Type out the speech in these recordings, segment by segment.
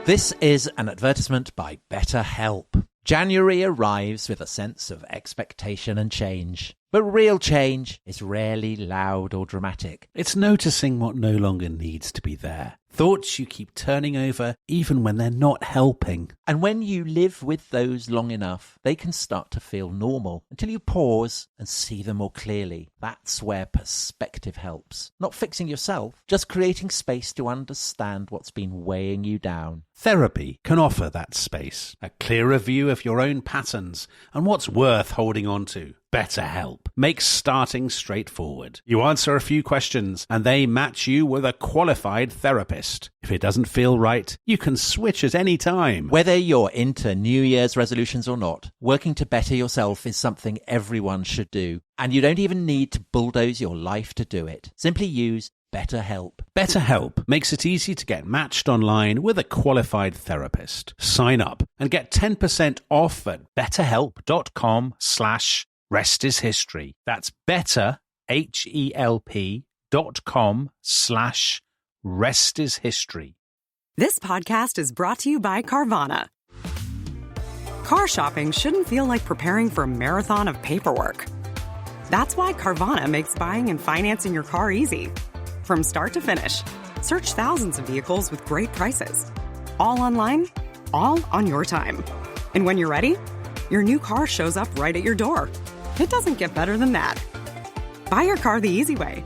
This is an advertisement by BetterHelp. January arrives with a sense of expectation and change. But real change is rarely loud or dramatic. It's noticing what no longer needs to be there. Thoughts you keep turning over even when they're not helping. And when you live with those long enough, they can start to feel normal until you pause and see them more clearly. That's where perspective helps. Not fixing yourself, just creating space to understand what's been weighing you down. Therapy can offer that space, a clearer view of your own patterns and what's worth holding on to. BetterHelp makes starting straightforward. You answer a few questions and they match you with a qualified therapist. If it doesn't feel right, you can switch at any time. Whether you're into New Year's resolutions or not, working to better yourself is something everyone should do. And you don't even need to bulldoze your life to do it. Simply use BetterHelp. BetterHelp makes it easy to get matched online with a qualified therapist. Sign up and get 10% off at betterhelp.com/restishistory. That's betterhelp.com/restishistory. This podcast is brought to you by Carvana. Car shopping shouldn't feel like preparing for a marathon of paperwork. That's why Carvana makes buying and financing your car easy. From start to finish, search thousands of vehicles with great prices. All online, all on your time. And when you're ready, your new car shows up right at your door. It doesn't get better than that. Buy your car the easy way.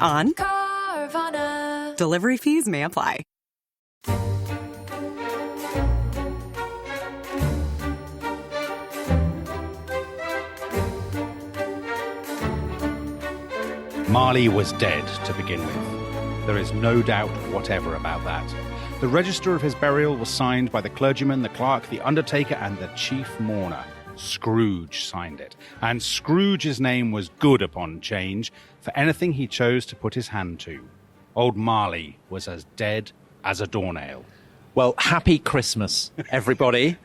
On Carvana. Delivery fees may apply. Marley was dead to begin with. There is no doubt whatever about that. The register of his burial was signed by the clergyman, the clerk, the undertaker, and the chief mourner. Scrooge signed it. And Scrooge's name was good upon change for anything he chose to put his hand to. Old Marley was as dead as a doornail. Well, happy Christmas, everybody.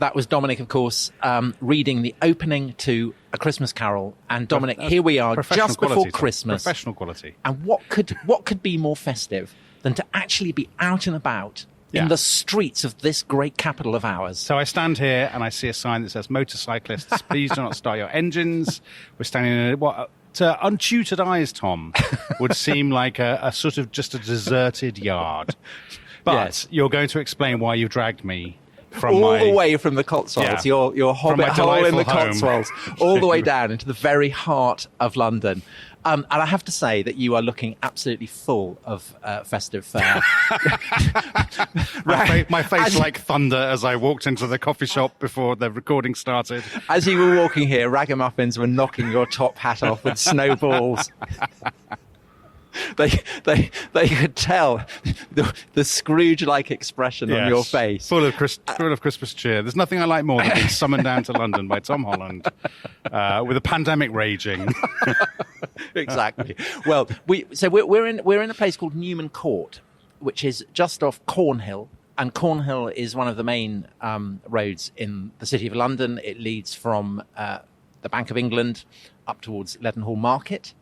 That was Dominic, of course, reading the opening to A Christmas Carol. And Dominic, here we are just before Christmas. Professional quality. And what could be more festive than to actually be out and about in the streets of this great capital of ours? So I stand here and I see a sign that says, "Motorcyclists, please do not start your engines." We're standing in what to untutored eyes, Tom, would seem like a sort of just a deserted yard. But you're going to explain why you dragged me from all the way from the Cotswolds, your hobbit hole in the Cotswolds, all the way down into the very heart of London. And I have to say that you are looking absolutely full of festive fare. My face like thunder as I walked into the coffee shop before the recording started. As you were walking here, ragamuffins were knocking your top hat off with snowballs. They could tell the Scrooge-like expression on your face. Full of Christmas cheer. There's nothing I like more than being summoned down to London by Tom Holland with a pandemic raging. Exactly. Well, we're in a place called Newman Court, which is just off Cornhill. And Cornhill is one of the main roads in the City of London. It leads from the Bank of England up towards Leadenhall Market.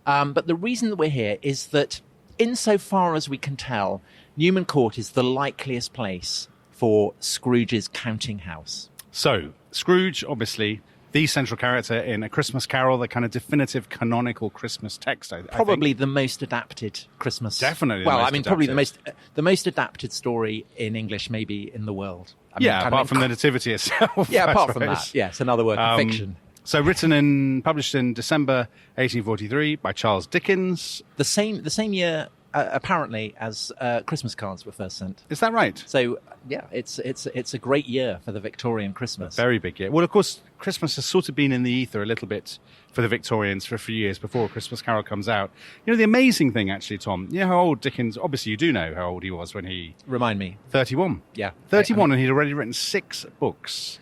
But the reason that we're here is that, insofar as we can tell, Newman Court is the likeliest place for Scrooge's counting house. So, Scrooge, obviously, the central character in A Christmas Carol, the kind of definitive canonical Christmas text. Probably the most adapted Christmas. Definitely. Probably the most adapted story in English, maybe in the world. Apart from the Nativity itself. Yeah, apart from that, yes, another work of fiction. So published in December 1843 by Charles Dickens. The same year, apparently, as Christmas cards were first sent. Is that right? So, yeah, it's a great year for the Victorian Christmas. A very big year. Well, of course, Christmas has sort of been in the ether a little bit for the Victorians for a few years before A Christmas Carol comes out. You know, the amazing thing, actually, Tom, you know how old Dickens, obviously you do know how old he was when he... Remind me. 31. Yeah. 31, and he'd already written 6 books.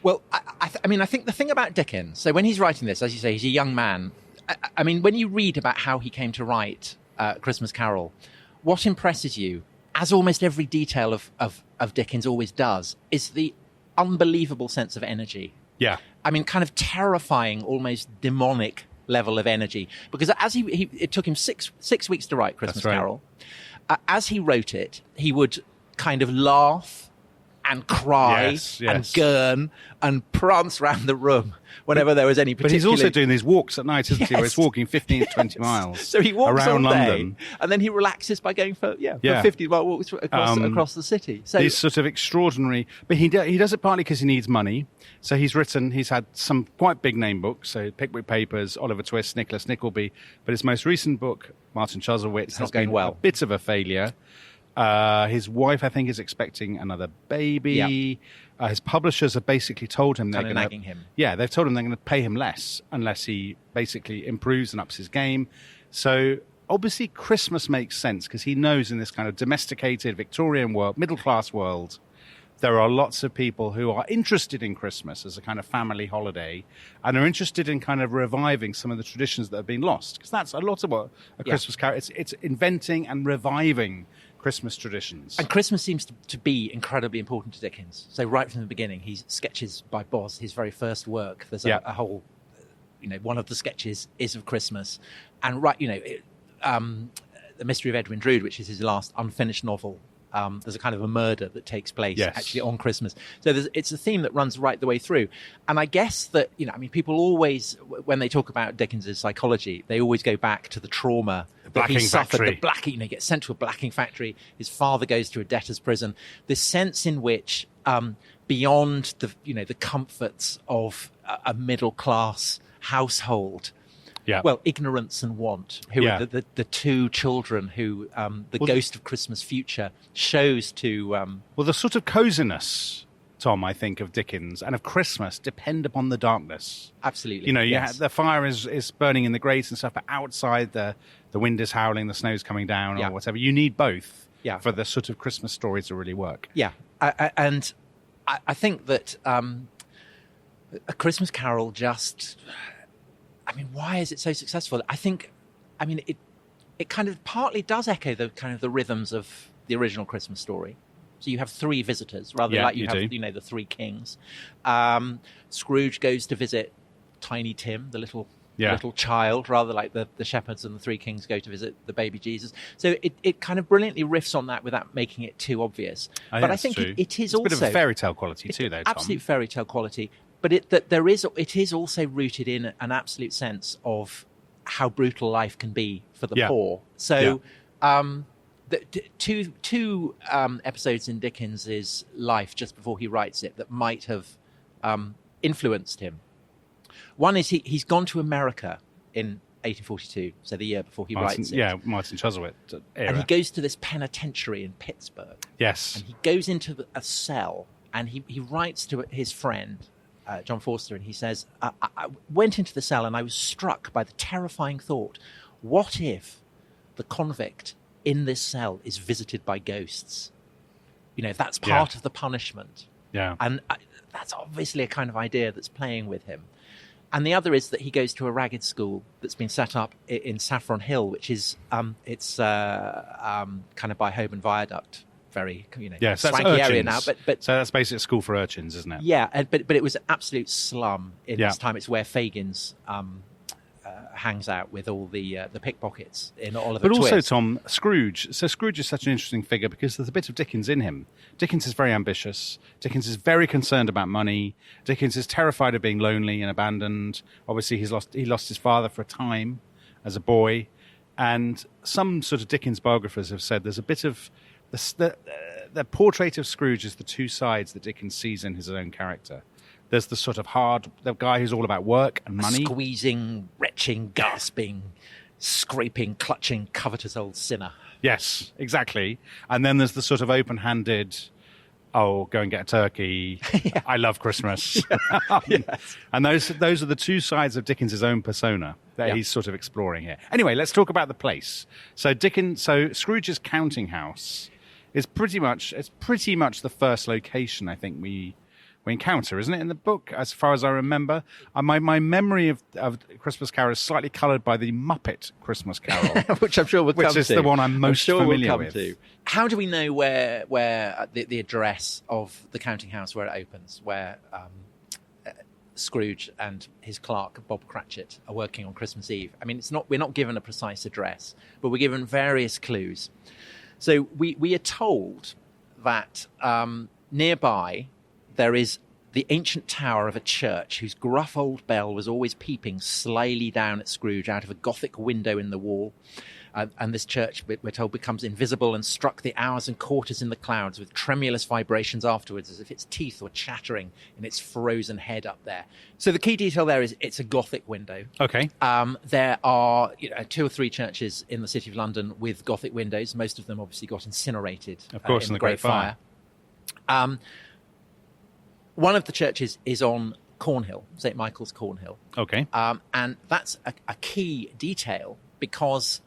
Well, I think the thing about Dickens, so when he's writing this, as you say, he's a young man. I mean, when you read about how he came to write Christmas Carol, what impresses you, as almost every detail of Dickens always does, is the unbelievable sense of energy. Yeah. I mean, kind of terrifying, almost demonic level of energy. Because as it took him six weeks to write Christmas Carol. As he wrote it, he would kind of laugh and cry Yes. and gurn and prance around the room whenever there was any particular... But he's also doing these walks at night, isn't he? Where he's walking 15 to 20 miles So he walks around all day, London. and then he relaxes by going for 50-mile walks across the city. So These sort of extraordinary... But he does it partly because he needs money. So he's had some quite big name books, so Pickwick Papers, Oliver Twist, Nicholas Nickleby. But his most recent book, Martin Chuzzlewit, has been a bit of a failure. His wife, I think, is expecting another baby. Yeah. His publishers have basically told him Kind of nagging him. Yeah, they've told him they're going to pay him less unless he basically improves and ups his game. So obviously Christmas makes sense because he knows in this kind of domesticated Victorian world, middle-class world, there are lots of people who are interested in Christmas as a kind of family holiday and are interested in kind of reviving some of the traditions that have been lost. Because that's a lot of what a Christmas carol is. It's inventing and reviving Christmas traditions. And Christmas seems to be incredibly important to Dickens. So right from the beginning, he sketches by Boz, his very first work. There's a whole, one of the sketches is of Christmas. And The Mystery of Edwin Drood, which is his last unfinished novel, there's a kind of a murder that takes place actually on Christmas. So it's a theme that runs right the way through. And I guess that, people always, when they talk about Dickens's psychology, they always go back to the trauma that he suffered. The blacking, he gets sent to a blacking factory. His father goes to a debtor's prison. This sense in which, beyond the comforts of a middle class household, ignorance and want, who are the two children who the Ghost of Christmas Future shows to... the sort of coziness, Tom, I think, of Dickens and of Christmas depend upon the darkness. Absolutely. The fire is burning in the grates and stuff, but outside the wind is howling, the snow's coming down or whatever. You need both for the sort of Christmas story to really work. Yeah. And I think that A Christmas Carol just... why is it so successful? It kind of partly does echo the rhythms of the original Christmas story. So you have three visitors, rather like you have, the three kings. Scrooge goes to visit Tiny Tim, the little child, rather like the shepherds and the three kings go to visit the baby Jesus. So it kind of brilliantly riffs on that without making it too obvious. But I think it is also... It's a bit of a fairy tale quality too, though, Tom. Absolute fairy tale quality. But it is also rooted in an absolute sense of how brutal life can be for the poor. So, two episodes in Dickens's life just before he writes it that might have influenced him. One is he's gone to America in 1842, so the year before he writes it. Yeah, Martin Chuzzlewit era. And he goes to this penitentiary in Pittsburgh. Yes. And he goes into a cell and he writes to his friend, John Forster, and he says, I went into the cell and I was struck by the terrifying thought, what if the convict in this cell is visited by ghosts? That's part of the punishment. Yeah. And that's obviously a kind of idea that's playing with him. And the other is that he goes to a ragged school that's been set up in Saffron Hill, which is, kind of by Holborn Viaduct. Very, swanky area now. But so that's basically a school for urchins, isn't it? Yeah, but it was an absolute slum in this time. It's where Fagins hangs out with all the pickpockets in Oliver Twist. But also, Tom, Scrooge. So Scrooge is such an interesting figure because there's a bit of Dickens in him. Dickens is very ambitious. Dickens is very concerned about money. Dickens is terrified of being lonely and abandoned. Obviously, he lost his father for a time as a boy. And some sort of Dickens biographers have said there's a bit of... The portrait of Scrooge is the two sides that Dickens sees in his own character. There's the sort of the guy who's all about work and money. Squeezing, retching, gasping, scraping, clutching, covetous old sinner. Yes, exactly. And then there's the sort of open-handed, go and get a turkey. I love Christmas. Yes. And those are the two sides of Dickens' own persona that he's sort of exploring here. Anyway, let's talk about the place. So Scrooge's counting house is pretty much the first location I think we encounter, isn't it, in the book, as far as I remember? My memory of Christmas Carol is slightly coloured by the Muppet Christmas Carol, which I'm sure we'll come to. Which is the one I'm most familiar with. To. How do we know where the address of the counting house where it opens, where Scrooge and his clerk Bob Cratchit are working on Christmas Eve? We're not given a precise address, but we're given various clues. So we are told that nearby there is the ancient tower of a church whose gruff old bell was always peeping slyly down at Scrooge out of a Gothic window in the wall. And this church, we're told, becomes invisible and struck the hours and quarters in the clouds with tremulous vibrations afterwards, as if its teeth were chattering in its frozen head up there. So the key detail there is it's a Gothic window. Okay. There are 2 or 3 churches in the City of London with Gothic windows. Most of them obviously got incinerated, of course, in the Great Fire. One of the churches is on Cornhill, St. Michael's Cornhill. Okay. And that's a key detail because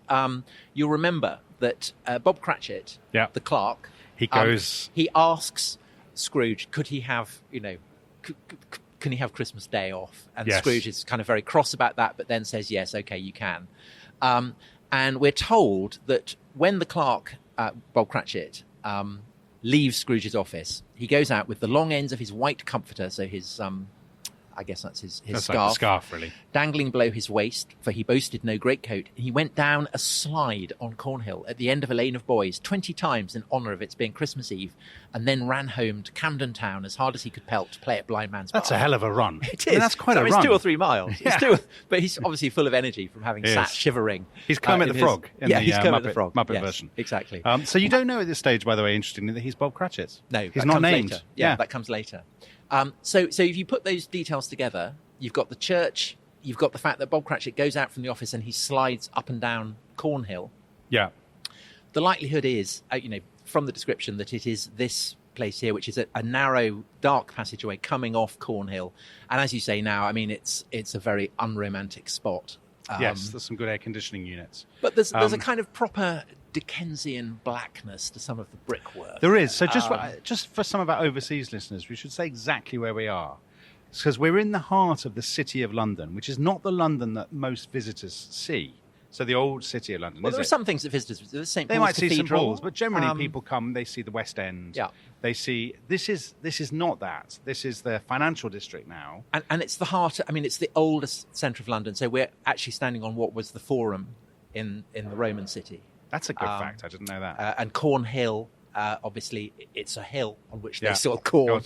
you'll remember that Bob Cratchit, the clerk, he asks Scrooge, could he have, can he have Christmas Day off? And Scrooge is kind of very cross about that, but then says, yes, okay, you can. And we're told that when the clerk, Bob Cratchit, leaves Scrooge's office, he goes out with the long ends of his white comforter, so his I guess that's his scarf. Like the scarf, really. Dangling below his waist, for he boasted no greatcoat. And he went down a slide on Cornhill at the end of a lane of boys 20 times in honour of its being Christmas Eve, and then ran home to Camden Town as hard as he could pelt to play at Blind Man's Bar. That's a hell of a run. It is. That's quite a run. It's 2 or 3 miles. Yeah. But he's obviously full of energy from having sat shivering. He's Kermit the Frog in the he's Kermit the Frog. Muppet version. Exactly. So you don't know at this stage, by the way, interestingly, that he's Bob Cratchit. No, he's not named. Later. Yeah, that comes later. So if you put those details together, you've got the church, you've got the fact that Bob Cratchit goes out from the office and he slides up and down Cornhill. Yeah. The likelihood is, from the description, that it is this place here, which is a narrow, dark passageway coming off Cornhill. And as you say now, I mean, it's a very unromantic spot. Yes, there's some good air conditioning units. But there's a kind of proper Dickensian blackness to some of the brickwork. There is. So just for some of our overseas listeners, we should say exactly where we are. Because we're in the heart of the City of London, which is not the London that most visitors see. So the old City of London. Well, there are some things that visitors there's St. They Paul's might see St. Cathedral, Paul's, but generally people come. They see the West End. Yeah. They see this is not that. This is the financial district now, and it's the heart. I mean, it's the oldest centre of London. So we're actually standing on what was the Forum in the Roman city. That's a good fact. I didn't know that. And Cornhill. Obviously, it's a hill on which they sell corn.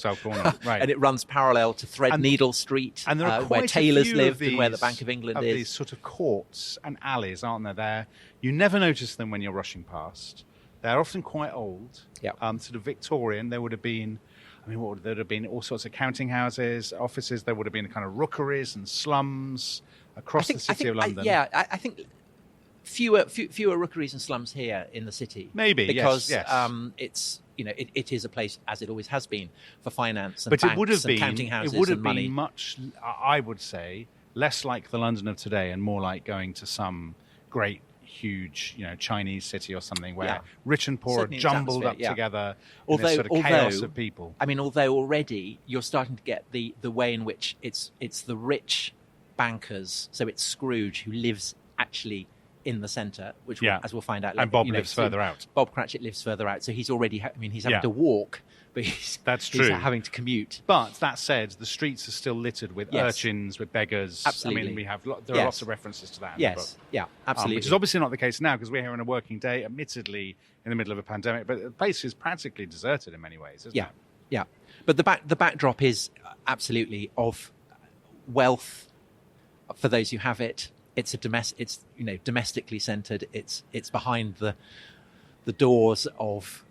Right. And it runs parallel to Threadneedle Street, and there are where tailors lived and where the Bank of England is. These sort of courts and alleys, aren't there? You never notice them when you're rushing past. They're often quite old, sort of Victorian. There would have been, there would have been all sorts of counting houses, offices. There would have been kind of rookeries and slums across the City of London. I think fewer rookeries and slums here in the city. Maybe, because yes. It's it is a place, as it always has been, for finance and but banks it would have been, counting houses it would have and money. been much, I would say, less like the London of today and more like going to some great, huge, Chinese city or something where rich and poor Certainly are jumbled up together in this sort of chaos of people. I mean, although already you're starting to get the way in which it's the rich bankers, so it's Scrooge who lives actually in the centre, which as we'll find out later. And Bob lives further out. Bob Cratchit lives further out, so he's already, he's having to walk, but he's having to commute. But that said, the streets are still littered with urchins, with beggars. Absolutely. I mean, there are lots of references to that in the book. Yeah, absolutely. Which is obviously not the case now because we're here on a working day, admittedly in the middle of a pandemic, but the place is practically deserted in many ways, isn't it? Yeah. But the backdrop is absolutely of wealth for those who have it. It's domestically centred. It's behind the doors of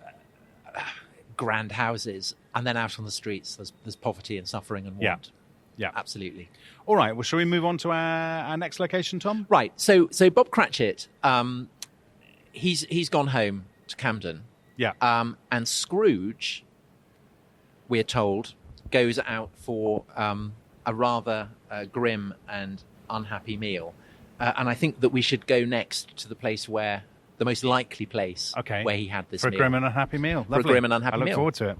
grand houses, and then out on the streets there's poverty and suffering and want. Yeah, absolutely. All right. Well, shall we move on to our next location, Tom? Right. So Bob Cratchit, he's gone home to Camden. Yeah. And Scrooge, we're told, goes out for a rather grim and unhappy meal. And I think that we should go next to the place where, the most likely place where he had this meal. For a grim and unhappy meal. Lovely. For a grim and unhappy meal. I look forward to it.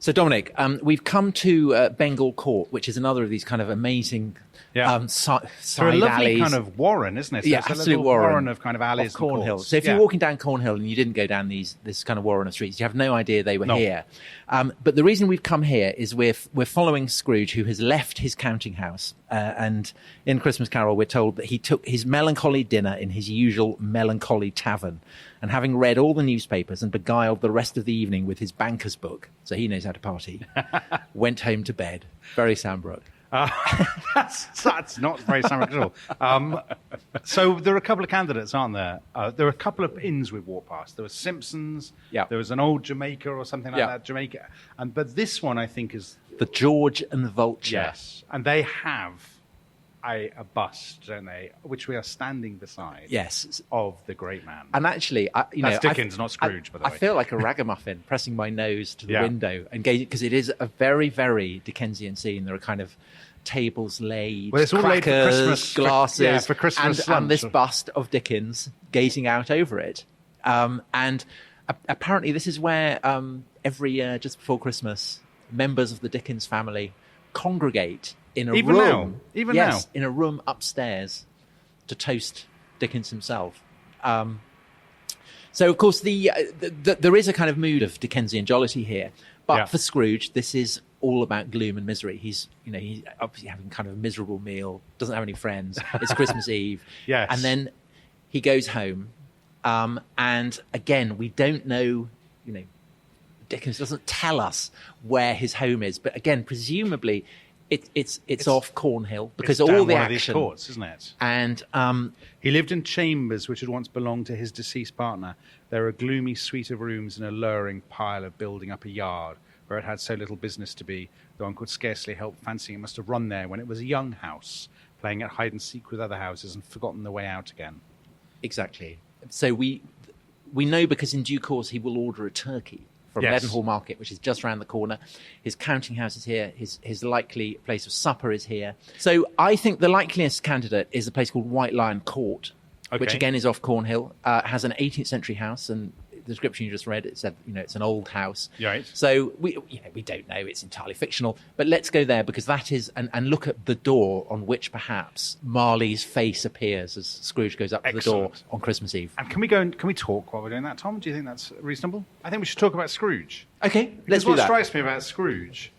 So, Dominic, we've come to Bengal Court, which is another of these kind of amazing Yeah. Side So a lovely alleys. kind of warren, isn't it? So Yeah, it's a absolute little warren of kind of alleys of and Cornhill. courts. So if Yeah. you're walking down Cornhill and you didn't go down this kind of warren of streets, you have no idea they were No. here. But the reason we've come here is we're following Scrooge, who has left his counting house. And in Christmas Carol, we're told that he took his melancholy dinner in his usual melancholy tavern, and having read all the newspapers and beguiled the rest of the evening with his banker's book, so he knows how to party, went home to bed. Very Sandbrook. That's not very Sandbrook at all. So there are a couple of candidates, aren't there? There are a couple of inns we've walked past. There was Simpsons. Yeah. There was an old Jamaica or something like Yeah. that, Jamaica. But this one, I think, is... The George and the Vulture. Yes. And they have a bust, don't they? Which we are standing beside. Yes. Of the great man. And actually, That's Dickens, not Scrooge, by the way. I feel like a ragamuffin pressing my nose to the Yeah. window and gazing, because it is a very, very Dickensian scene. There are kind of tables laid, Well, it's all laid for crackers, Christmas, glasses, for Christmas and lunch. this bust of Dickens gazing out over it. And apparently this is where every year, just before Christmas, members of the Dickens family congregate in a Even room. now? Even yes, now? in a room upstairs to toast Dickens himself. So, of course, there is a kind of mood of Dickensian jollity here. But Yeah. for Scrooge, this is all about gloom and misery. He's obviously having kind of a miserable meal, doesn't have any friends. It's Christmas Eve. Yes. And then he goes home. And again, we don't know, Dickens doesn't tell us where his home is. But again, presumably, it's off Cornhill, because It's all down the one action. of these courts, isn't it? And He lived in chambers which had once belonged to his deceased partner. There are a gloomy suite of rooms and a lowering pile of building up a yard where it had so little business to be, though one could scarcely help fancying it must have run there when it was a young house, playing at hide-and-seek with other houses and forgotten the way out again. exactly. So we know, because in due course he will order a turkey from Yes. Leadenhall Market, which is just round the corner. His counting house is here. His likely place of supper is here. So I think the likeliest candidate is a place called White Lion Court, which Okay. again is off Cornhill. Has an 18th century house, and the description you just read, it said it's an old house. Right. So we don't know, it's entirely fictional, but let's go there, because that is and look at the door on which perhaps Marley's face appears as Scrooge goes up to the door Excellent. on Christmas Eve. And can we talk while we're doing that, Tom? Do you think that's reasonable? I think we should talk about Scrooge. Okay, Because let's do what that. strikes me about Scrooge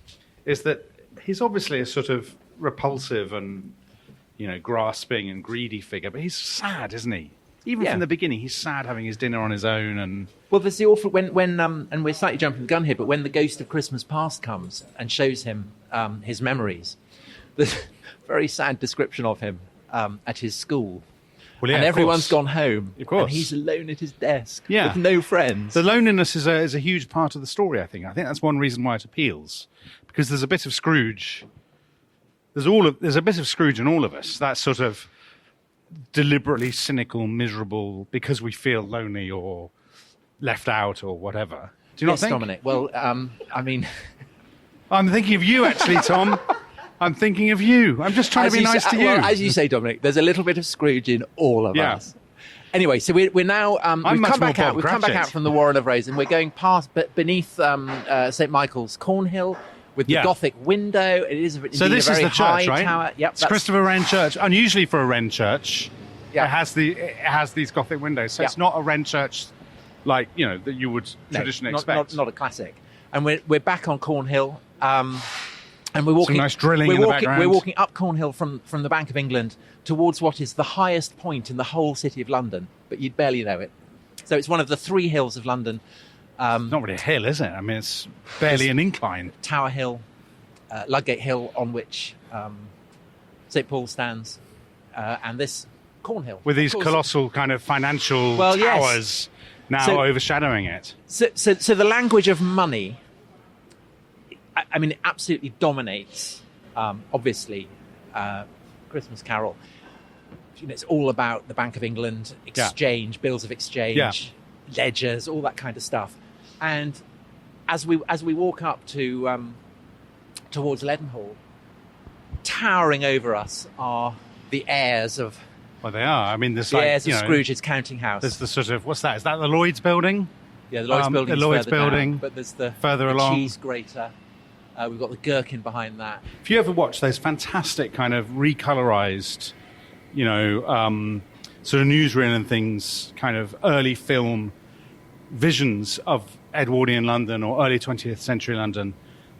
is that he's obviously a sort of repulsive and, grasping and greedy figure, but he's sad, isn't he? Even Yeah. from the beginning, he's sad having his dinner on his own. And Well, there's the awful when and we're slightly jumping the gun here, but when the ghost of Christmas past comes and shows him his memories, there's a very sad description of him at his school. Well, yeah, and of everyone's course. gone home, Of course. and he's alone at his desk Yeah. with no friends. the loneliness is a huge part of the story, I think. I think that's one reason why it appeals. Because there's a bit of Scrooge. There's a bit of Scrooge in all of us. That sort of deliberately cynical, miserable, because we feel lonely or left out or whatever. Do you not Yes, think? Dominic. Well, I mean, I'm thinking of you, actually, Tom. I'm thinking of you. I'm just trying to be nice to you. Well, as you say, Dominic, there's a little bit of Scrooge in all of Yeah. us. Anyway, so we're now we've much come back more out. Bob We've come back Cratchit. out from the Warren of Rose, and we're going past, but beneath St Michael's Cornhill with the Yeah. Gothic window. It is indeed So this a is very the high church, right? tower. Yep, It's Christopher Wren Church. Unusually for a Wren church, Yeah. it has these Gothic windows. So Yeah. it's not a Wren church that you would traditionally expect. Not a classic. And we're back on Cornhill, and we're walking. nice drilling we're in the walking, background. We're walking up Cornhill from the Bank of England towards what is the highest point in the whole city of London, but you'd barely know it. So it's one of the 3 hills of London: It's not really a hill, is it? I mean, it's barely an incline. Tower Hill, Ludgate Hill, on which St Paul stands, and this Cornhill With these Of course. colossal kind of financial Well, yes. towers now So- overshadowing it. So the language of money, I mean, it absolutely dominates, obviously, Christmas Carol. It's all about the Bank of England, exchange, bills of exchange, ledgers, all that kind of stuff. And as we walk up to towards Leadenhall, towering over us are the heirs of Well, they are. I mean, there's of Scrooge's counting house. There's the sort of, what's that? Is that the Lloyd's building? Yeah, the Lloyd's building. the Lloyd's further down, building but there's the further the along. cheese grater. We've got the gherkin behind that. If you ever watch those fantastic kind of recolorized, sort of newsreel and things, kind of early film visions of Edwardian London or early 20th century London,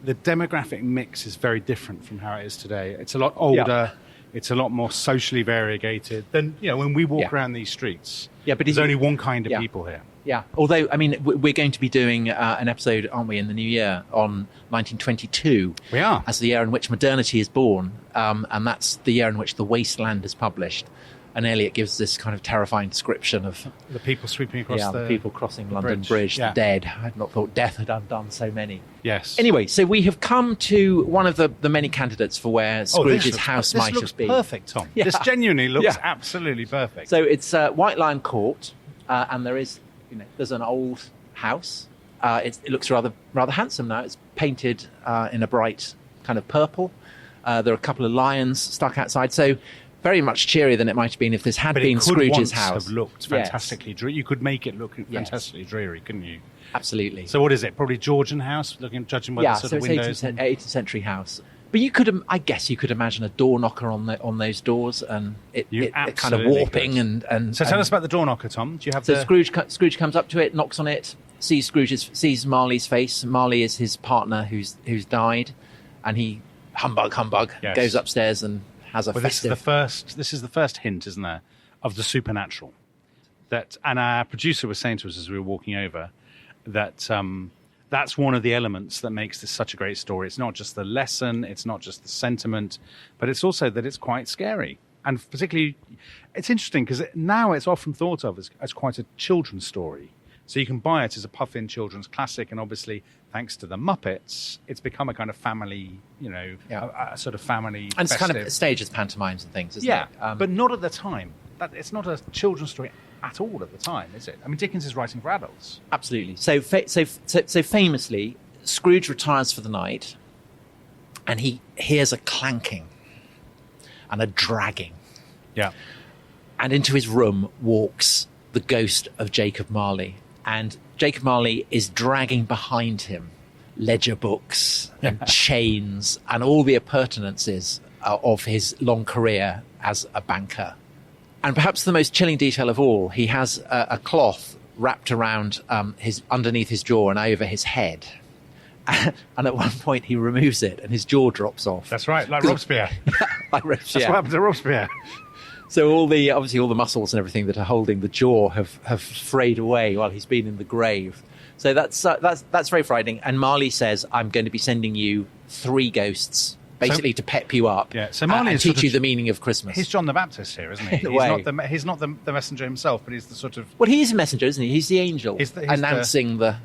the demographic mix is very different from how it is today. It's a lot older. Yeah. It's a lot more socially variegated than, when we walk around these streets. Yeah, but there's only one kind of people here. Yeah, although, I mean, we're going to be doing an episode, aren't we, in the new year on 1922. We are. As the year in which modernity is born, and that's the year in which The Wasteland is published. And Eliot gives this kind of terrifying description of the people sweeping across the people crossing London Bridge, yeah. the dead. I had not thought death had undone so many. Yes. Anyway, so we have come to one of the many candidates for where Scrooge's house might have been. This looks perfect, Tom. Yeah. This genuinely looks absolutely perfect. So it's White Lion Court, and there's an old house. It looks rather handsome now. It's painted in a bright kind of purple. There are a couple of lions stuck outside. So very much cheerier than it might have been if this had been Scrooge's house. Have looked fantastically dreary. You could make it look fantastically dreary, couldn't you? Absolutely. So what is it? Probably Georgian house, judging by the sort of windows. Yeah, so it's 18th century house. But I guess you could imagine a door knocker on those doors, and it kind of warping and. So tell us about the door knocker, Tom. Do you have Scrooge comes up to it, knocks on it, sees Marley's face. Marley is his partner who's died, and he humbug goes upstairs and has a festive. This is the first hint, isn't there, of the supernatural. And our producer was saying to us as we were walking over that that's one of the elements that makes this such a great story. It's not just the lesson, it's not just the sentiment, but it's also that it's quite scary. And particularly, it's interesting because now it's often thought of as quite a children's story. So you can buy it as a puff-in children's classic, and obviously, thanks to the Muppets, it's become a kind of family, a sort of family and it's festive. kind of staged as pantomimes and things, isn't it? Yeah, but not at the time. It's not a children's story at all at the time, is it? I mean, Dickens is writing for adults. Absolutely. So famously, Scrooge retires for the night, and he hears a clanking and a dragging. Yeah. And into his room walks the ghost of Jacob Marley. And Jacob Marley is dragging behind him ledger books and chains and all the appurtenances of his long career as a banker. And perhaps the most chilling detail of all, he has a cloth wrapped around underneath his jaw and over his head. And at one point he removes it and his jaw drops off. That's right, like Robespierre. Like Robespierre. That's what happened to Robespierre. So obviously all the muscles and everything that are holding the jaw have frayed away while he's been in the grave. So that's very frightening. And Marley says, "I'm going to be sending you 3 ghosts." Basically, to pep you up, so Marley and teach you the meaning of Christmas. He's John the Baptist here, isn't he? He's not the messenger himself, but he's the sort of. Well, he is a messenger, isn't he? He's the angel announcing the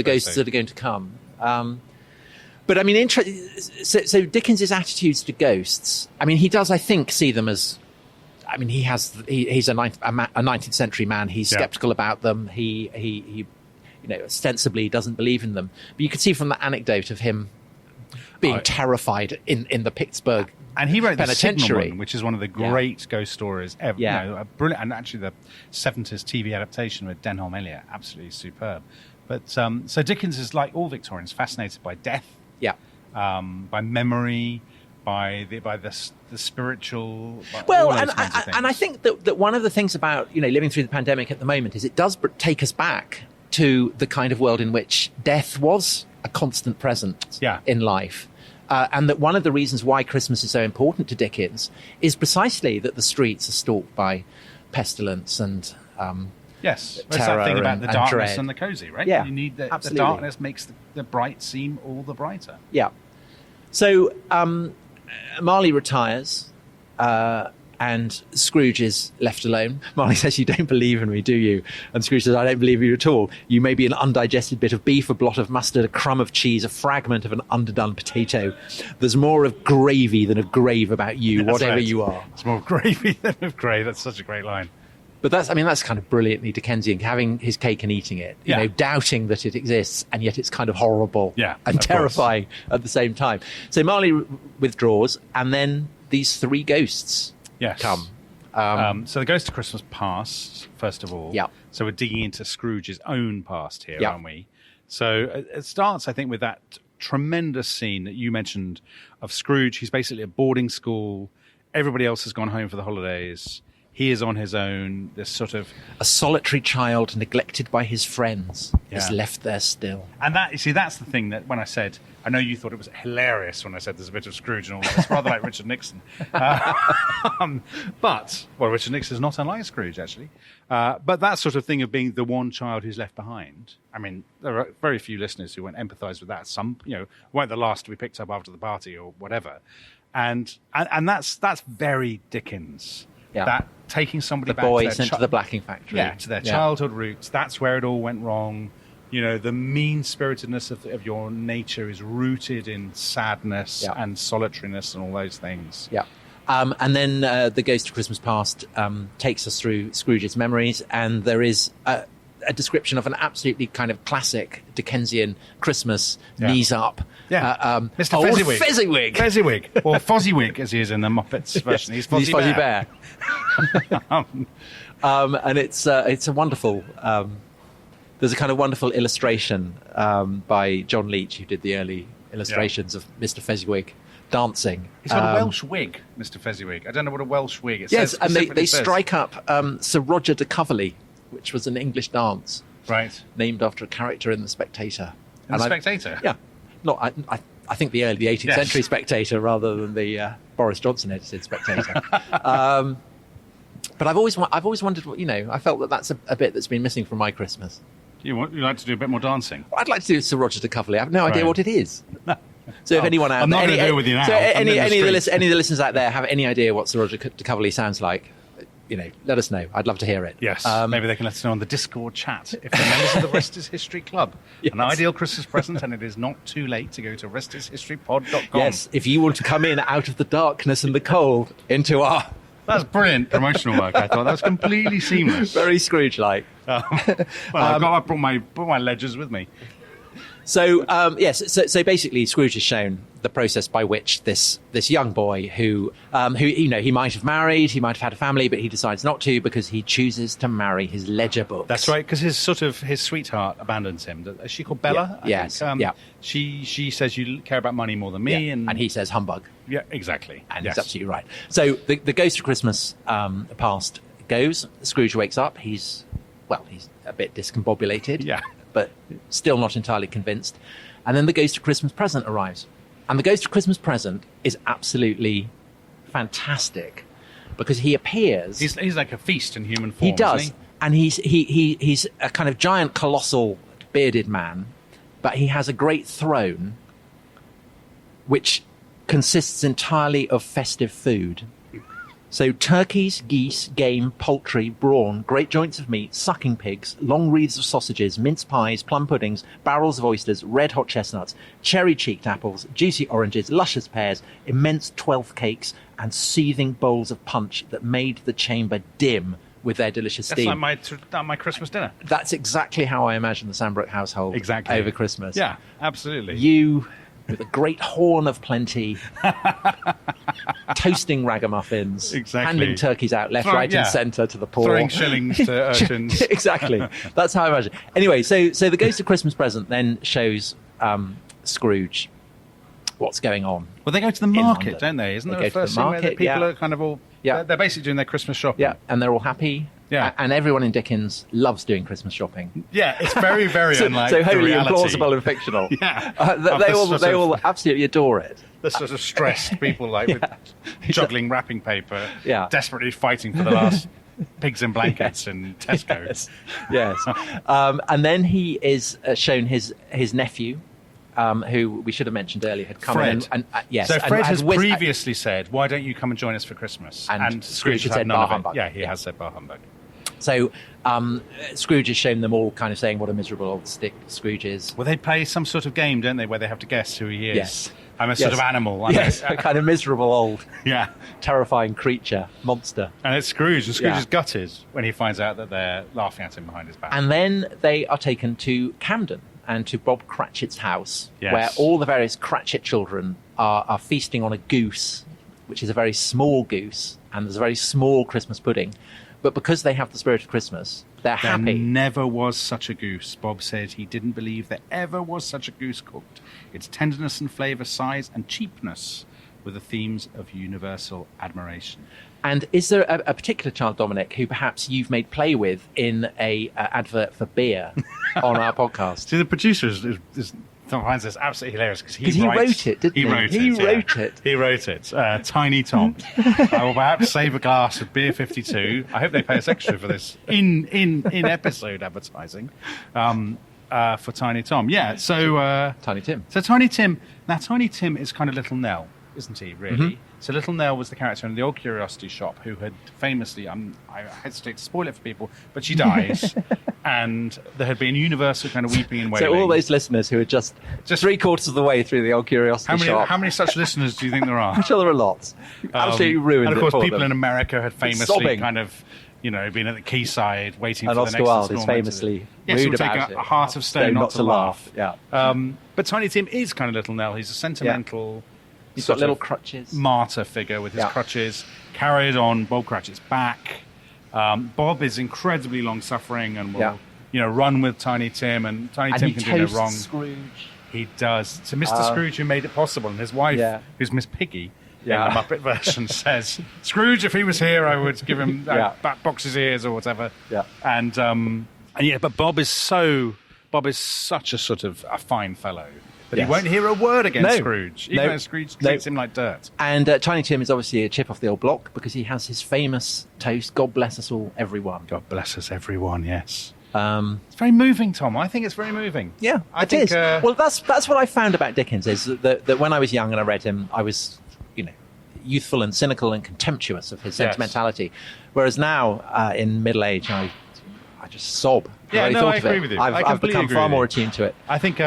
ghosts that are going to come. But I mean, so Dickens's attitudes to ghosts. I mean, he does, I think, see them as. I mean, he's a 19th century man. He's skeptical about them. He ostensibly doesn't believe in them. But you could see from the anecdote of him being terrified in the Pittsburgh and he wrote penitentiary, the Signal One, which is one of the great ghost stories ever. Yeah. Brilliant, and actually the 70s TV adaptation with Denholm Elliott, absolutely superb. But so Dickens is, like all Victorians, fascinated by death, by memory, by the spiritual. And I think that one of the things about living through the pandemic at the moment is it does take us back to the kind of world in which death was a constant presence in life. And that one of the reasons why Christmas is so important to Dickens is precisely that the streets are stalked by pestilence and yes, terror, it's that thing about the darkness dread. And the cozy, right? Yeah, you need the darkness makes the bright seem all the brighter. Yeah. So Marley retires, and Scrooge is left alone. Marley says, "You don't believe in me, do you?" And Scrooge says, "I don't believe you at all. You may be an undigested bit of beef, a blot of mustard, a crumb of cheese, a fragment of an underdone potato. There's more of gravy than of grave about you, whatever you are." It's more of gravy than of grave. That's such a great line. But that's kind of brilliantly Dickensian, having his cake and eating it, doubting that it exists, and yet it's kind of horrible and terrifying at the same time. So Marley withdraws, and then these 3 ghosts come. So the Ghost of Christmas Past, first of all. Yeah. So we're digging into Scrooge's own past here, aren't we? So it starts, I think, with that tremendous scene that you mentioned of Scrooge. He's basically at boarding school. Everybody else has gone home for the holidays. He is on his own. This sort of a solitary child neglected by his friends is left there still. And that, you see, that's the thing that when I said, I know you thought it was hilarious when I said there's a bit of Scrooge and all that. It's rather like Richard Nixon. But Richard Nixon is not unlike Scrooge, actually. But that sort of thing of being the one child who's left behind. I mean, there are very few listeners who won't empathise with that. Some, weren't the last to be picked up after the party or whatever. And that's very Dickens. Yeah. That taking somebody the back boy to sent to the blacking factory. Yeah, to their childhood roots. That's where it all went wrong. The mean-spiritedness of your nature is rooted in sadness and solitariness and all those things. Yeah. And then the Ghost of Christmas Past takes us through Scrooge's memories, and there is a description of an absolutely kind of classic Dickensian Christmas, knees up. Yeah, Mr. Old Fezziwig. Fezziwig, or Fozziwig, as he is in the Muppets version. He's Fozzie Bear. And it's a wonderful... there's a kind of wonderful illustration by John Leach, who did the early illustrations of Mr. Fezziwig dancing. He's got a Welsh wig, Mr. Fezziwig. I don't know what a Welsh wig is. Yes, and they strike up Sir Roger de Coverley, which was an English dance. Right. Named after a character in The Spectator. In The Spectator? Yeah. I think the early 18th century Spectator rather than the Boris Johnson edited Spectator. But I've always wondered, I felt that's a bit that's been missing from my Christmas. You'd like to do a bit more dancing? I'd like to do Sir Roger de Coverley. I have no idea what it is. So if anyone out I'm not going to do it with you now. So any of the listeners out there have any idea what Sir Roger de Coverley sounds like, let us know. I'd love to hear it. Yes. Maybe they can let us know on the Discord chat if they're members of the Rest is History Club. Yes. An ideal Christmas present, and it is not too late to go to restishistorypod.com. Yes, if you want to come in out of the darkness and the cold into our... That's brilliant promotional work, I thought. That was completely seamless. Very Scrooge-like. I brought my ledgers with me. So, so basically Scrooge has shown the process by which this young boy who he might have married, he might have had a family, but he decides not to because he chooses to marry his ledger books. That's right, because his sweetheart abandons him. Is she called Bella? Yeah. Yes. She says, you care about money more than me. And he says, humbug. Yeah, exactly. And he's absolutely right. So the Ghost of Christmas Past goes. Scrooge wakes up. He's a bit discombobulated. Yeah. But still not entirely convinced. And then the Ghost of Christmas Present arrives. And the Ghost of Christmas Present is absolutely fantastic because he appears... He's like a feast in human form, He does. Isn't he? And he's a kind of giant, colossal, bearded man, but he has a great throne which consists entirely of festive food. So turkeys, geese, game, poultry, brawn, great joints of meat, sucking pigs, long wreaths of sausages, mince pies, plum puddings, barrels of oysters, red-hot chestnuts, cherry-cheeked apples, juicy oranges, luscious pears, immense 12th cakes, and seething bowls of punch that made the chamber dim with their delicious steam. That's like my Christmas dinner. That's exactly how I imagine the Sandbrook household over Christmas. Yeah, absolutely. You... with a great horn of plenty, toasting ragamuffins, handing turkeys out left, right, and centre to the poor. Throwing shillings to urchins. Exactly. That's how I imagine. Anyway, so the Ghost of Christmas Present then shows Scrooge what's going on. Well, they go to the market, don't they? Isn't there a first scene where the people are kind of all... Yeah. They're basically doing their Christmas shopping. Yeah, and they're all happy. Yeah. And everyone in Dickens loves doing Christmas shopping. Yeah, it's very, very unlike so wholly reality. Implausible and fictional. Yeah. They all absolutely adore it. The sort of stressed people with juggling wrapping paper, desperately fighting for the last pigs in blankets in Tesco. Yes. And then he is shown his nephew, who we should have mentioned earlier, had come Fred. in. Yes. So Fred has previously said, why don't you come and join us for Christmas? And Scrooge had said bar humbug. Yeah, he has said bar humbug. So Scrooge has shown them all kind of saying what a miserable old stick Scrooge is. Well, they play some sort of game, don't they, where they have to guess who he is. Yes. I'm a sort of animal. Yes, a kind of miserable old, yeah, terrifying creature, monster. And it's Scrooge, and Scrooge is gutted when he finds out that they're laughing at him behind his back. And then they are taken to Camden and to Bob Cratchit's house, where all the various Cratchit children are feasting on a goose, which is a very small goose, and there's a very small Christmas pudding. but because they have the spirit of Christmas, they're There happy. never was such a goose. Bob said he didn't believe there ever was such a goose cooked. Its tenderness and flavour, size and cheapness were the themes of universal admiration. And is there a particular child, Dominic, who perhaps you've made play with in a advert for beer on our podcast? See, the producer finds this absolutely hilarious because he wrote it, didn't he? He wrote it. He wrote it. Tiny Tom. I will perhaps save a glass of beer 52. I hope they pay us extra for this in episode advertising for Tiny Tom. Yeah. So Tiny Tim. So Tiny Tim. Now Tiny Tim is kind of Little Nell, isn't he? Really. Mm-hmm. So Little Nell was the character in the Old Curiosity Shop who had famously, I hesitate to spoil it for people, but she dies, and there had been universal kind of weeping and wailing. So all those listeners who are just 3/4 of the way through the Old Curiosity Shop. How many such listeners do you think there are? I'm sure there are lots. Absolutely ruined. And of course, people them. in America had famously kind of, been at the quayside waiting and for Oscar the next Wilde installment. Is famously yes, rude take about a heart of stone not to laugh. Yeah. But Tiny Tim is kind of Little Nell. He's a sentimental. Yeah. He's got little crutches. Martyr figure with his crutches, carried on Bob Cratchit's back. Bob is incredibly long-suffering and will, run with Tiny Tim, and Tiny Tim can do no wrong. Scrooge. He does. To Mr. Scrooge, who made it possible, and his wife, who's Miss Piggy, in the Muppet version, says, Scrooge, if he was here, I would give him box his ears or whatever. Yeah. But Bob is such a sort of a fine fellow. But he won't hear a word against Scrooge, even though Scrooge treats him like dirt. And Tiny Tim is obviously a chip off the old block because he has his famous toast, God bless us all, everyone. God bless us, everyone, yes. It's very moving, Tom. I think it's very moving. Yeah, I think, it is. Well, that's what I found about Dickens, is that when I was young and I read him, I was, youthful and cynical and contemptuous of his sentimentality. Whereas now, in middle age, I just sob. Yeah, I agree with you. I've become far more attuned to it. I think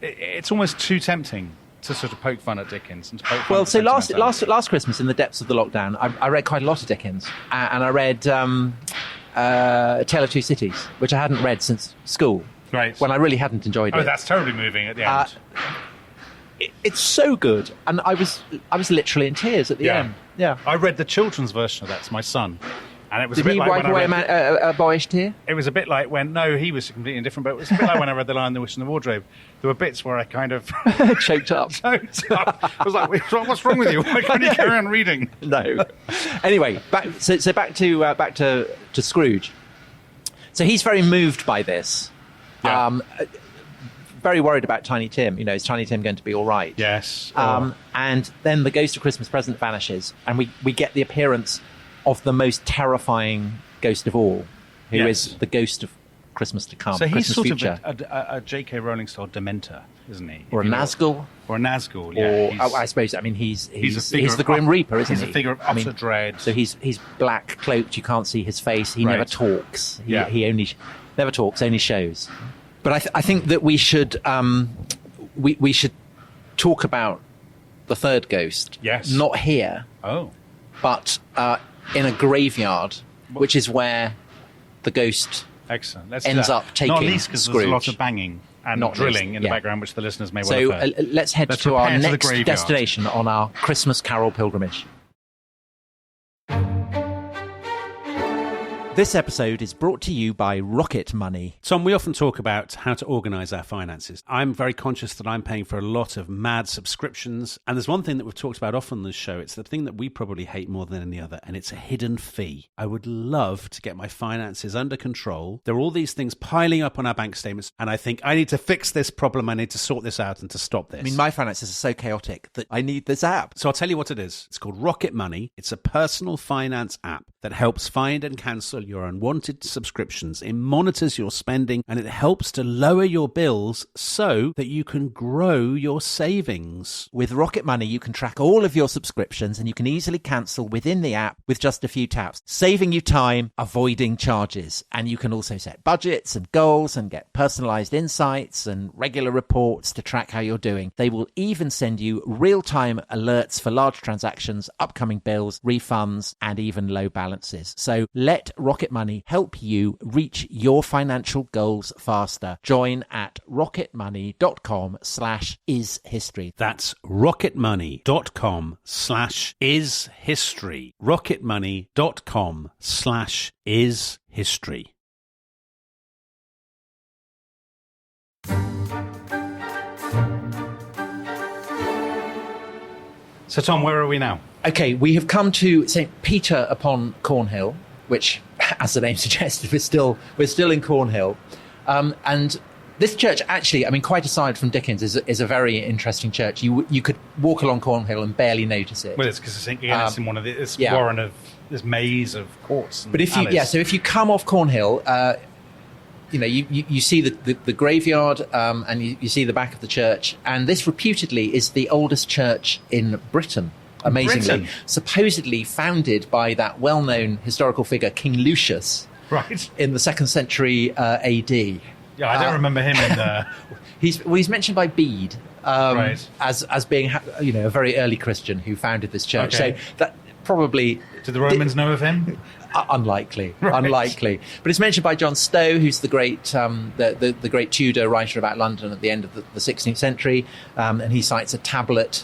it's almost too tempting to sort of poke fun at Dickens and to poke fun. Well, so last Christmas, in the depths of the lockdown, I read quite a lot of Dickens, and I read Tale of Two Cities, which I hadn't read since school. Right. When I really hadn't enjoyed it. Oh, that's terribly moving at the end. It's so good, and I was literally in tears at the end. Yeah. I read the children's version of that to my son. And it was Did a bit he like wipe away a boyish tear? It was a bit like he was completely indifferent, but it was a bit like when I read The Lion, the Witch and the Wardrobe. There were bits where I kind of choked up. I was like, what's wrong with you? Why can't you carry on reading? No. Anyway, back to Scrooge. So he's very moved by this. Yeah. Very worried about Tiny Tim. Is Tiny Tim going to be all right? Yes. And then the Ghost of Christmas Present vanishes, and we get the appearance of the most terrifying ghost of all, who is the ghost of Christmas to come. So he's Christmas sort future. of a J.K. Rowling style Dementor, isn't he? Or a Nazgul. Or a Nazgul, yeah. Or, I suppose, he's the Grim Reaper, isn't he? He's a figure of utter dread. So he's black cloaked, you can't see his face, he never talks. He only never talks, only shows. But I think that we should we should talk about the third ghost. Yes. Not here. Oh. But in a graveyard, which is where the ghost ends up taking Not least because Scrooge. there's a lot of banging and drilling in the background, which the listeners may well have heard. So let's head to our next destination on our Christmas Carol pilgrimage. This episode is brought to you by Rocket Money. Tom, we often talk about how to organise our finances. I'm very conscious that I'm paying for a lot of mad subscriptions. And there's one thing that we've talked about often on this show. It's the thing that we probably hate more than any other, and it's a hidden fee. I would love to get my finances under control. There are all these things piling up on our bank statements, and I think I need to fix this problem. I need to sort this out and to stop this. My finances are so chaotic that I need this app. So I'll tell you what it is. It's called Rocket Money. It's a personal finance app that helps find and cancel your unwanted subscriptions. It monitors your spending, and it helps to lower your bills so that you can grow your savings. With Rocket Money, you can track all of your subscriptions, and you can easily cancel within the app with just a few taps, saving you time, avoiding charges. And you can also set budgets and goals and get personalized insights and regular reports to track how you're doing. They will even send you real-time alerts for large transactions, upcoming bills, refunds, and even low balance balances. So let Rocket Money help you reach your financial goals faster. Join at rocketmoney.com/ishistory. That's rocketmoney.com/ishistory. rocketmoney.com/ishistory. So, Tom, where are we now? Okay, we have come to St. Peter upon Cornhill, which, as the name suggested, we're still in Cornhill. And this church, actually, I mean, quite aside from Dickens, is a very interesting church. You could walk along Cornhill and barely notice it. Well, it's because it's in one of this warren of this maze of courts. And but if you come off Cornhill, you see the graveyard and you see the back of the church, and this reputedly is the oldest church in Britain. Amazingly, supposedly founded by that well-known historical figure King Lucius, right, in the 2nd century AD. Yeah, I don't remember him in the... He's mentioned by Bede as being a very early Christian who founded this church. Okay. So that probably... Did the Romans know of him? Unlikely. But it's mentioned by John Stowe, who's the great the great Tudor writer about London at the end of the 16th century, and he cites a tablet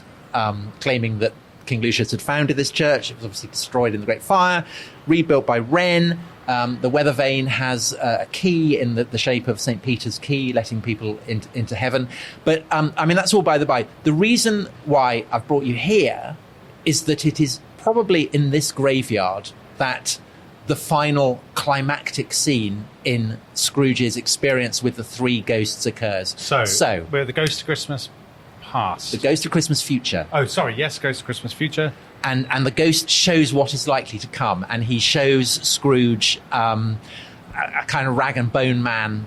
claiming that King Lucius had founded this church. It was obviously destroyed in the Great Fire, rebuilt by Wren. The weather vane has a key in the shape of St. Peter's key, letting people into heaven. But, that's all by the by. The reason why I've brought you here is that it is probably in this graveyard that the final climactic scene in Scrooge's experience with the three ghosts occurs. So we're the Ghost of Christmas Past. The Ghost of Christmas Future. Oh, sorry, yes, Ghost of Christmas Future. And the ghost shows what is likely to come, and he shows Scrooge a kind of rag and bone man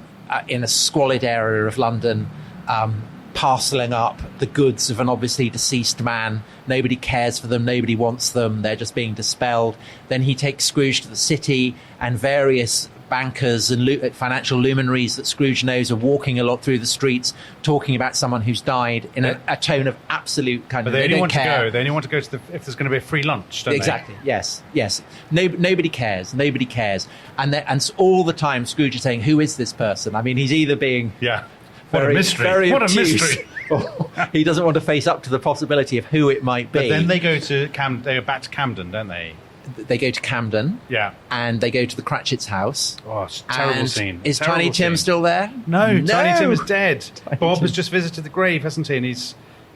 in a squalid area of London, parceling up the goods of an obviously deceased man. Nobody cares for them, nobody wants them, they're just being dispelled. Then he takes Scrooge to the city, and various bankers and financial luminaries that Scrooge knows are walking a lot through the streets, talking about someone who's died in a tone of absolute kind of... But they only want to go. They only want to go to if there's going to be a free lunch, don't exactly. They? Yes. Nobody cares. And all the time Scrooge is saying, who is this person? I mean, he's either being... Yeah. What a mystery. What a mystery. He doesn't want to face up to the possibility of who it might be. But then they go to they go back to Camden, don't they? They go to Camden. Yeah. And they go to the Cratchit's house. Oh, it's a terrible scene. Is Tiny Tim still there? No, Tiny Tim is dead. Bob has just visited the grave, hasn't he? And he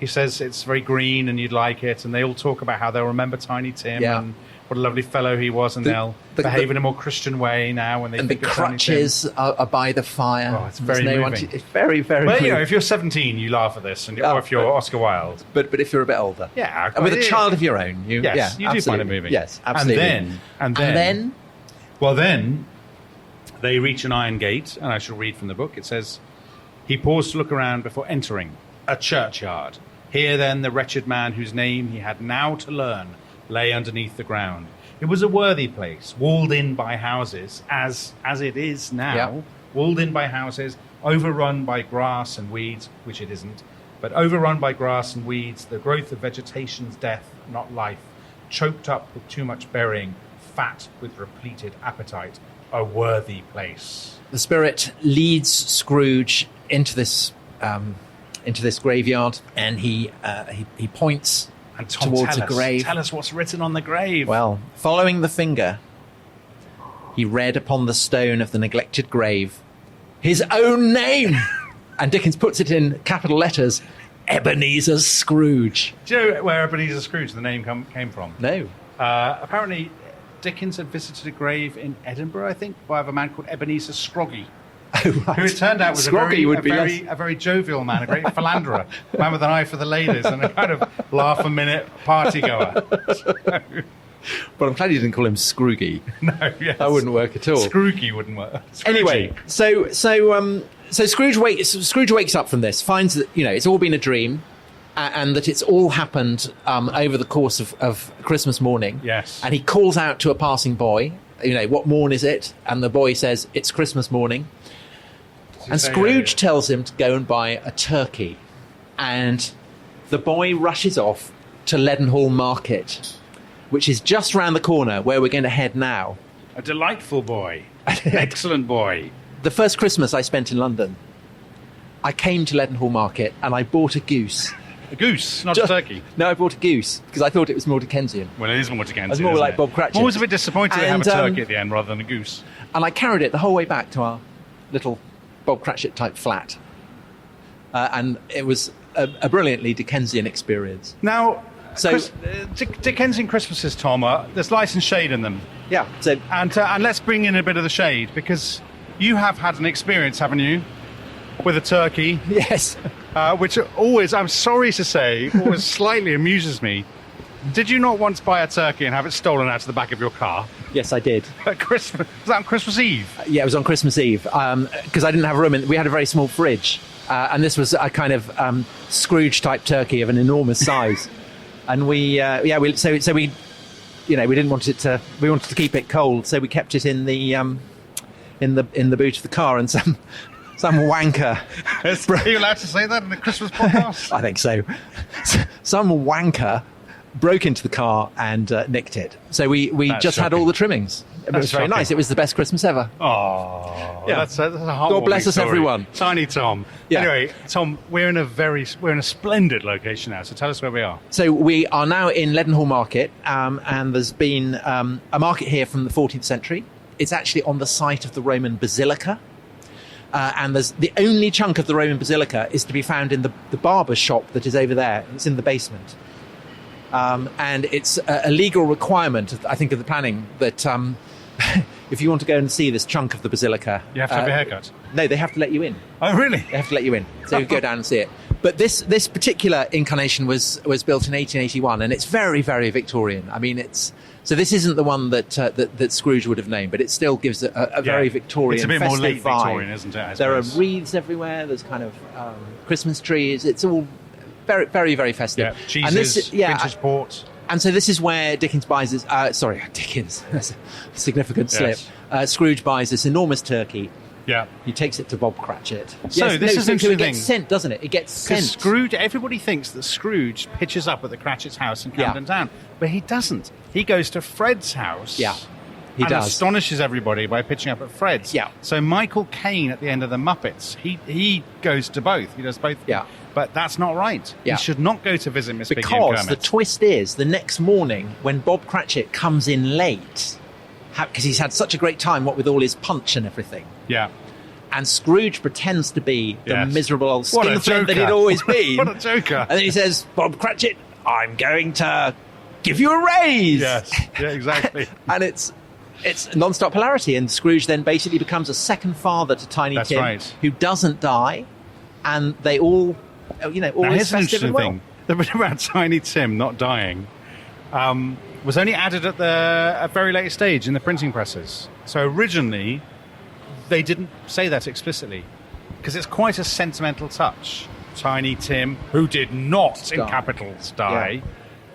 says it's very green and you'd like it. And they all talk about how they'll remember Tiny Tim and what a lovely fellow he was. And they'll behave in a more Christian way now. When they think the crutches are by the fire. Oh, it's very moving. It's very, very moving. Well, if you're 17, you laugh at this. Or if you're Oscar Wilde. But if you're a bit older. Yeah. And with a child of your own. You do find it moving. Yes, absolutely. And then... Well, then they reach an iron gate, and I shall read from the book. It says, he paused to look around before entering a churchyard. Here, then, the wretched man whose name he had now to learn lay underneath the ground. It was a worthy place, walled in by houses, as it is now, walled in by houses, overrun by grass and weeds, which it isn't, but overrun by grass and weeds, the growth of vegetation's death, not life, choked up with too much burying, fat with repleted appetite, a worthy place. The spirit leads Scrooge into this graveyard, and he points and Tom, towards a grave. Tell us what's written on the grave. Well, following the finger, he read upon the stone of the neglected grave his own name, and Dickens puts it in capital letters, Ebenezer Scrooge. Do you know where Ebenezer Scrooge, the name, came from? No. Apparently, Dickens had visited a grave in Edinburgh, I think, by a man called Ebenezer Scroggie. Oh, right. Who it turned out was a very jovial man, a great philanderer, man with an eye for the ladies, and a kind of laugh-a-minute party goer. But I'm glad you didn't call him Scroogie. No, yes. That wouldn't work at all. Scroogie wouldn't work. Scroogie. Anyway, so Scrooge wakes up from this, finds that it's all been a dream, and that it's all happened over the course of Christmas morning. Yes. And he calls out to a passing boy, what morn is it? And the boy says, it's Christmas morning. And Scrooge tells him to go and buy a turkey. And the boy rushes off to Leadenhall Market. which is just round the corner where we're going to head now. A delightful boy. An excellent boy. The first Christmas I spent in London, I came to Leadenhall Market and I bought a goose. A goose, not a turkey. No, I bought a goose because I thought it was more Dickensian. Well, it is more Dickensian. It's more like Bob Cratchit. I'm always a bit disappointed they have a turkey at the end rather than a goose. And I carried it the whole way back to our little Bob Cratchit type flat. And it was a brilliantly Dickensian experience. Now, so Dickensian Christmases, Tom, there's light and shade in them. Yeah. So and let's bring in a bit of the shade, because you have had an experience, haven't you, with a turkey? Yes. Which always, I'm sorry to say, always slightly amuses me. Did you not once buy a turkey and have it stolen out of the back of your car? Yes, I did. At Christmas? Was that on Christmas Eve? Yeah, it was on Christmas Eve, because I didn't have room. We had a very small fridge, and this was a kind of Scrooge-type turkey of an enormous size. And we didn't want it to. We wanted to keep it cold, so we kept it in the boot of the car, and some wanker. Are you allowed to say that in the Christmas podcast? I think so. Some wanker broke into the car and nicked it. So we just had all the trimmings. It was very nice. It was the best Christmas ever. Oh, yeah. That's a heartwarming God bless us, story. everyone. Tiny Tom. Yeah. Anyway, Tom, we're in a splendid location now. So tell us where we are. So we are now in Leadenhall Market, and there's been a market here from the 14th century. It's actually on the site of the Roman Basilica. And there's the only chunk of the Roman Basilica is to be found in the barber's shop that is over there. It's in the basement. And it's a legal requirement, I think, of the planning that if you want to go and see this chunk of the basilica... You have to have a haircut? No, they have to let you in. Oh, really? They have to let you in. So you go down and see it. But this particular incarnation was built in 1881, and it's very, very Victorian. I mean, so this isn't the one that Scrooge would have known, but it still gives a very Victorian, it's a bit more late vibe. Victorian, isn't it? There are wreaths everywhere. There's kind of Christmas trees. It's all very, very, very festive. Yeah, cheeses, vintage port. And so this is where Dickens buys this... Dickens. That's a significant slip. Yes. Scrooge buys this enormous turkey. Yeah. He takes it to Bob Cratchit. So it gets sent, doesn't it? It gets sent. Scrooge, everybody thinks that Scrooge pitches up at the Cratchit's house in Camden Town. But he doesn't. He goes to Fred's house. Yeah. He and does. Astonishes everybody by pitching up at Fred's. Yeah. So Michael Caine at the end of the Muppets, he goes to both. He does both. Yeah. But that's not right. Yeah. He should not go to visit Miss Piggy and Because Kermit. the twist is, the next morning, when Bob Cratchit comes in late, because he's had such a great time, what with all his punch and everything, Yeah. and Scrooge pretends to be the Yes. miserable old What a skinflint that joker. head always been. What a joker. And then he says, Bob Cratchit, I'm going to give you a raise. Yes. Yeah, exactly. And it's non-stop hilarity, and Scrooge then basically becomes a second father to Tiny That's Tim, right. who doesn't die, and they all, all Now, is here's an festive interesting and well. thing. The bit about Tiny Tim not dying was only added at a very late stage in the printing presses. So originally, they didn't say that explicitly, because it's quite a sentimental touch. Tiny Tim, who did not, in capitals, die. Yeah.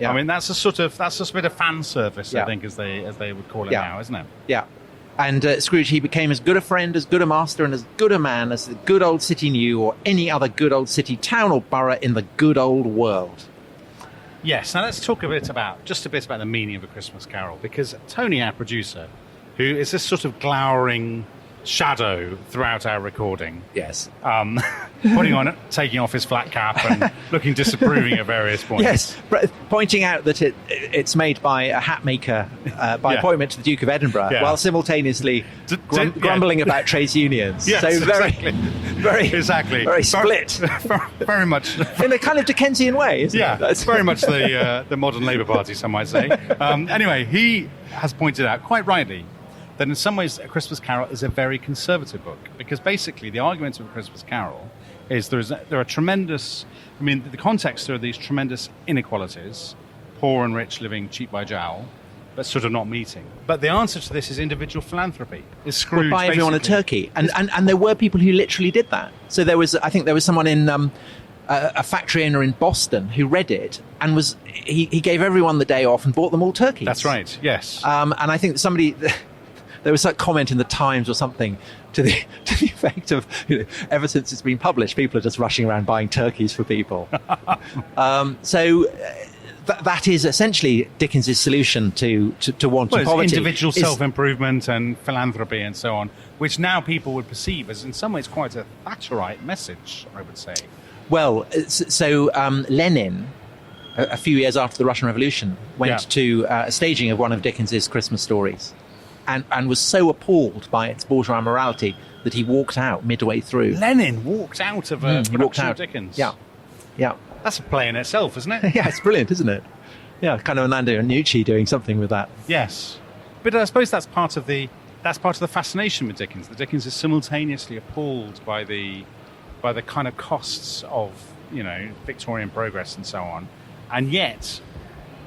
Yeah. I mean, that's just a bit of fan service, Yeah. I think, as they would call it Yeah. now, isn't it? Yeah. And Scrooge, he became as good a friend, as good a master, and as good a man as the good old city knew, or any other good old city, town, or borough in the good old world. Yes, now let's talk a bit about the meaning of A Christmas Carol, because Tony, our producer, who is this sort of glowering shadow throughout our recording, Yes. taking off his flat cap and looking disapproving at various points. Yes, pointing out that it's made by a hat maker by appointment to the Duke of Edinburgh, while simultaneously grumbling about trade unions. Yes, so very split. Very much. In a kind of Dickensian way, isn't it? It's very much the modern Labour Party, some might say. Anyway, he has pointed out, quite rightly, that in some ways A Christmas Carol is a very conservative book, because basically the argument of A Christmas Carol is there are tremendous, the context are these tremendous inequalities, poor and rich living cheek by jowl, but sort of not meeting. But the answer to this is individual philanthropy. Is Scrooge buy everyone a turkey, and there were people who literally did that. So I think there was someone in a factory owner in Boston who read it and he gave everyone the day off and bought them all turkeys. That's right. Yes. And I think there was a comment in the Times or something to the effect of, ever since it's been published, people are just rushing around buying turkeys for people. So that is essentially Dickens's solution to want and poverty. Individual self-improvement and philanthropy and so on, which now people would perceive as, in some ways, quite a Thatcherite message, I would say. Well, so Lenin, a few years after the Russian Revolution, went to a staging of one of Dickens's Christmas stories and was so appalled by its bourgeois morality that he walked out midway through. Lenin walked out of a production of Dickens? Yeah. That's a play in itself, isn't it? Yeah, it's brilliant, isn't it? Yeah, kind of Orlando Nucci doing something with that. Yes. But I suppose that's part of the fascination with Dickens. That Dickens is simultaneously appalled by the kind of costs of, Victorian progress and so on. And yet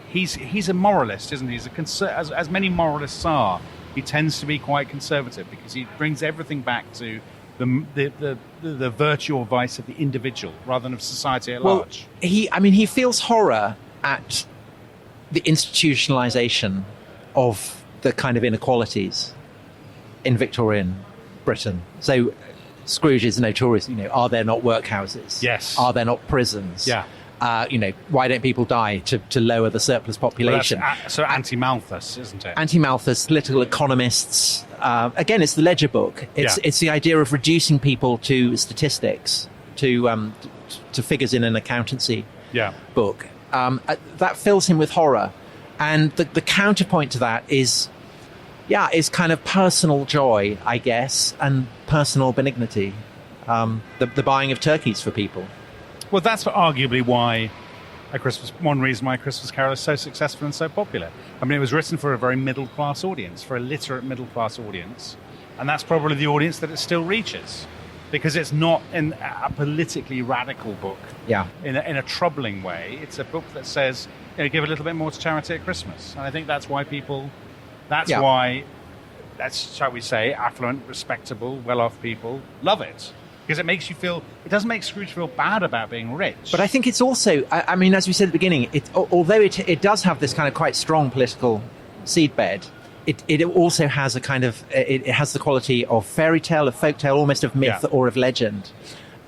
he's a moralist, isn't he? As many moralists are, he tends to be quite conservative because he brings everything back to the virtue or vice of the individual rather than of society at large. He feels horror at the institutionalization of the kind of inequalities in Victorian Britain. So Scrooge is notorious, are there not workhouses? Yes. Are there not prisons? Yeah. Why don't people die to lower the surplus population? Well, so anti-Malthus, isn't it? Anti-Malthus, political economists. Again, it's the ledger book. It's the idea of reducing people to statistics, to figures in an accountancy book. That fills him with horror. And the counterpoint to that is kind of personal joy, I guess, and personal benignity. The buying of turkeys for people. Well, that's arguably why one reason why Christmas Carol is so successful and so popular. I mean, it was written for a very middle-class audience, for a literate middle-class audience, and that's probably the audience that it still reaches, because it's not a politically radical book in a troubling way. It's a book that says, give a little bit more to charity at Christmas. And I think that's why shall we say, affluent, respectable, well-off people love it. Because it doesn't make Scrooge feel bad about being rich. But I think it's also, as we said at the beginning, although it does have this kind of quite strong political seedbed, it also has a kind of, it has the quality of fairy tale, of folk tale, almost of myth or of legend.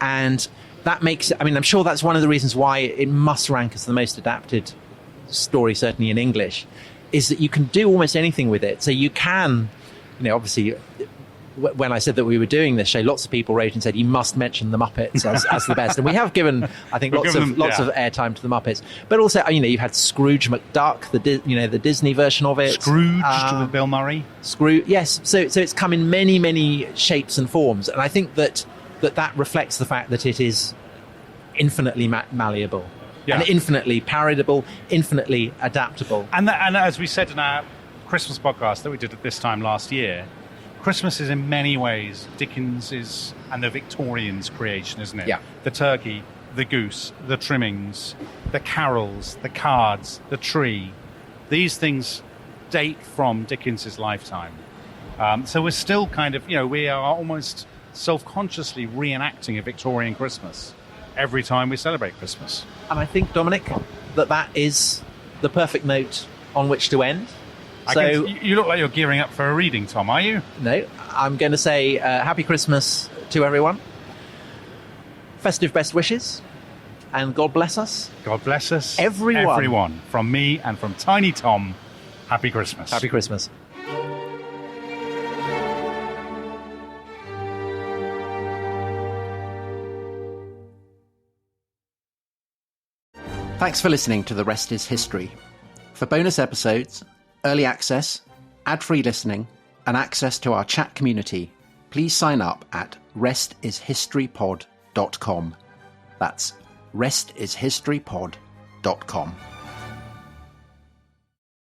And that makes, I'm sure that's one of the reasons why it must rank as the most adapted story, certainly in English, is that you can do almost anything with it. So you can, obviously, when I said that we were doing this show, lots of people wrote and said you must mention the Muppets as the best, and we have given, I think, lots of airtime to the Muppets. But also, you've had Scrooge McDuck, the Disney version of it, Scrooge with Bill Murray. Scrooge, yes. So it's come in many, many shapes and forms, and I think that reflects the fact that it is infinitely malleable. And infinitely parodiable, infinitely adaptable. And as we said in our Christmas podcast that we did at this time last year, Christmas is in many ways Dickens's and the Victorians' creation, isn't it? Yeah. The turkey, the goose, the trimmings, the carols, the cards, the tree. These things date from Dickens's lifetime. So we're still kind of, we are almost self-consciously reenacting a Victorian Christmas every time we celebrate Christmas. And I think, Dominic, that is the perfect note on which to end. So you look like you're gearing up for a reading, Tom, are you? No, I'm going to say Happy Christmas to everyone. Festive best wishes. And God bless us. God bless us. Everyone. Everyone. From me and from Tiny Tom, Happy Christmas. Happy Christmas. Thanks for listening to The Rest is History. For bonus episodes, early access, ad-free listening, and access to our chat community, please sign up at restishistorypod.com. That's restishistorypod.com.